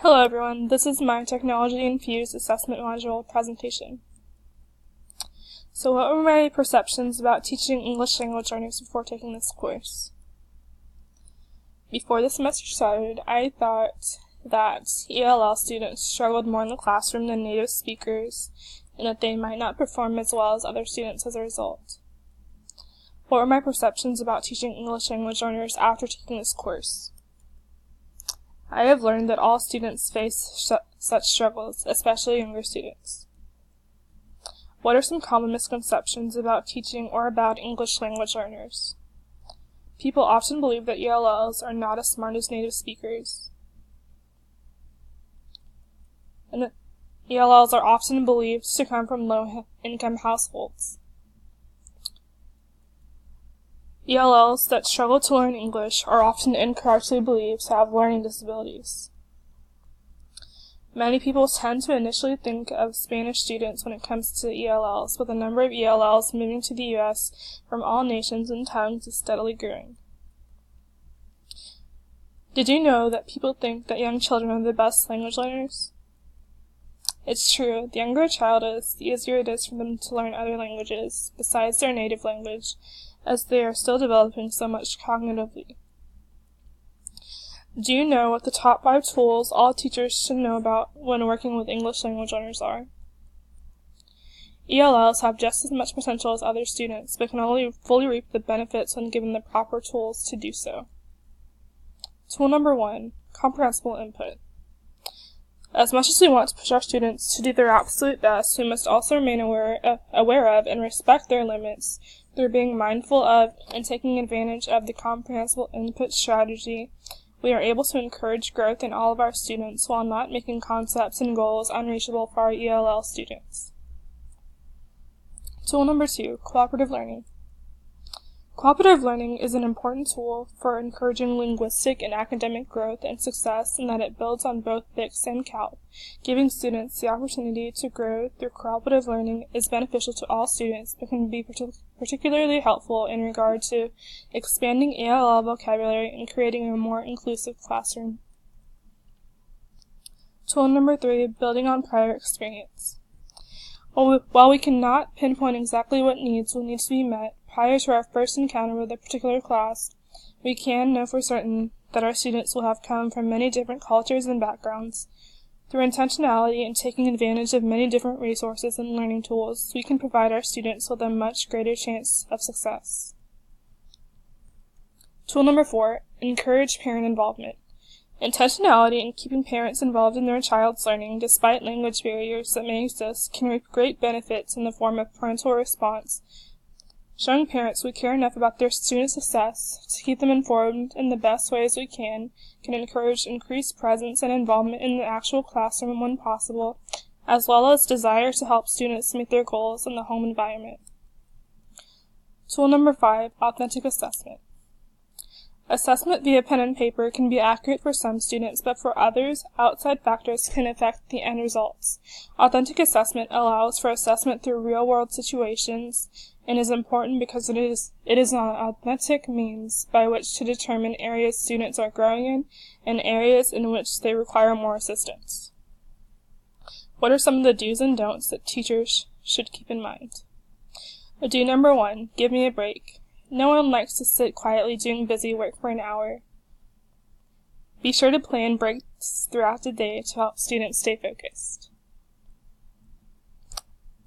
Hello everyone, this is my Technology Infused Assessment Module presentation. So what were my perceptions about teaching English language learners before taking this course? Before the semester started, I thought that ELL students struggled more in the classroom than native speakers, and that they might not perform as well as other students as a result. What were my perceptions about teaching English language learners after taking this course? I have learned that all students face such struggles, especially younger students. What are some common misconceptions about teaching or about English language learners? People often believe that ELLs are not as smart as native speakers, and that ELLs are often believed to come from low-income households. ELLs that struggle to learn English are often incorrectly believed to have learning disabilities. Many people tend to initially think of Spanish students when it comes to ELLs, but the number of ELLs moving to the U.S. from all nations and tongues is steadily growing. Did you know that people think that young children are the best language learners? It's true. The younger a child is, the easier it is for them to learn other languages besides their native language, as they are still developing so much cognitively. Do you know what the top 5 tools all teachers should know about when working with English language learners are? ELLs have just as much potential as other students, but can only fully reap the benefits when given the proper tools to do so. Tool number 1, comprehensible input. As much as we want to push our students to do their absolute best, we must also remain aware of and respect their limits through being mindful of and taking advantage of the comprehensible input strategy. We are able to encourage growth in all of our students while not making concepts and goals unreachable for our ELL students. Tool number 2, cooperative learning. Cooperative learning is an important tool for encouraging linguistic and academic growth and success in that it builds on both BICS and CALP. Giving students the opportunity to grow through cooperative learning is beneficial to all students, but can be particularly helpful in regard to expanding ELL vocabulary and creating a more inclusive classroom. Tool number 3, building on prior experience. While we cannot pinpoint exactly what needs will need to be met prior to our first encounter with a particular class, we can know for certain that our students will have come from many different cultures and backgrounds. Through intentionality and taking advantage of many different resources and learning tools, we can provide our students with a much greater chance of success. Tool number 4, encourage parent involvement. Intentionality and keeping parents involved in their child's learning, despite language barriers that may exist, can reap great benefits in the form of parental response. Showing parents we care enough about their student success to keep them informed in the best ways we can encourage increased presence and involvement in the actual classroom when possible, as well as desire to help students meet their goals in the home environment. Tool number 5, authentic assessment. Assessment via pen and paper can be accurate for some students, but for others, outside factors can affect the end results. Authentic assessment allows for assessment through real-world situations and is important because it is an authentic means by which to determine areas students are growing in and areas in which they require more assistance. What are some of the do's and don'ts that teachers should keep in mind? Do number 1, give me a break. No one likes to sit quietly doing busy work for an hour. Be sure to plan breaks throughout the day to help students stay focused.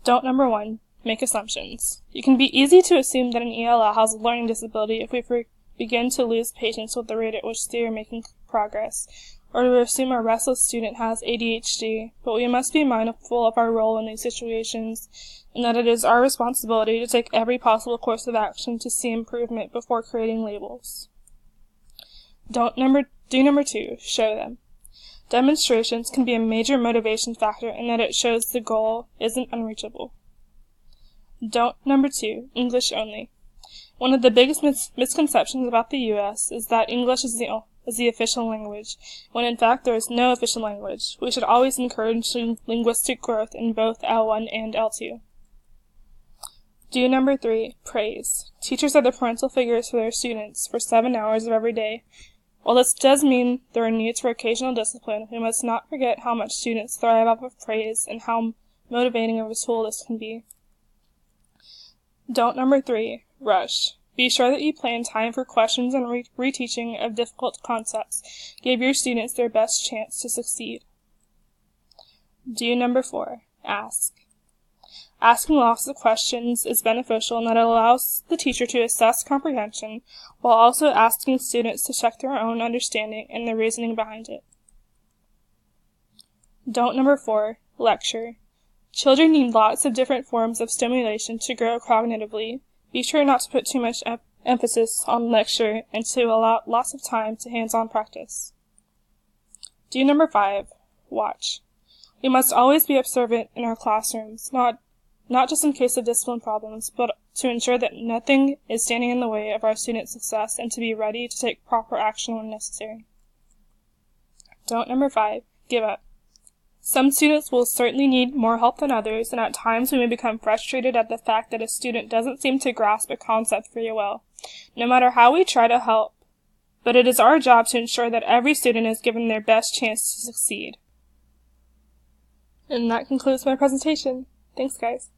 Don't number 1, make assumptions. It can be easy to assume that an ELL has a learning disability if we begin to lose patience with the rate at which they are making progress, or to assume a restless student has ADHD, but we must be mindful of our role in these situations, and that it is our responsibility to take every possible course of action to see improvement before creating labels. Do number 2, show them. Demonstrations can be a major motivation factor in that it shows the goal isn't unreachable. Don't number 2, English only. One of the biggest misconceptions about the U.S. is that English is the official language, when in fact there is no official language. We should always encourage linguistic growth in both L1 and L2. Do number 3, praise. Teachers are the parental figures for their students for 7 hours of every day, While this does mean there are needs for occasional discipline, we must not forget how much students thrive off of praise and how motivating of a tool this can be. Don't number 3, rush. Be sure that you plan time for questions and reteaching of difficult concepts. Give your students their best chance to succeed. Do number 4, ask. Asking lots of questions is beneficial in that it allows the teacher to assess comprehension while also asking students to check their own understanding and the reasoning behind it. Don't number 4, lecture. Children need lots of different forms of stimulation to grow cognitively. Be sure not to put too much emphasis on lecture and to allow lots of time to hands-on practice. Do number 5, watch. We must always be observant in our classrooms, not just in case of discipline problems, but to ensure that nothing is standing in the way of our students' success and to be ready to take proper action when necessary. Don't number 5, give up. Some students will certainly need more help than others, and at times we may become frustrated at the fact that a student doesn't seem to grasp a concept very well, no matter how we try to help. But it is our job to ensure that every student is given their best chance to succeed. And that concludes my presentation. Thanks, guys.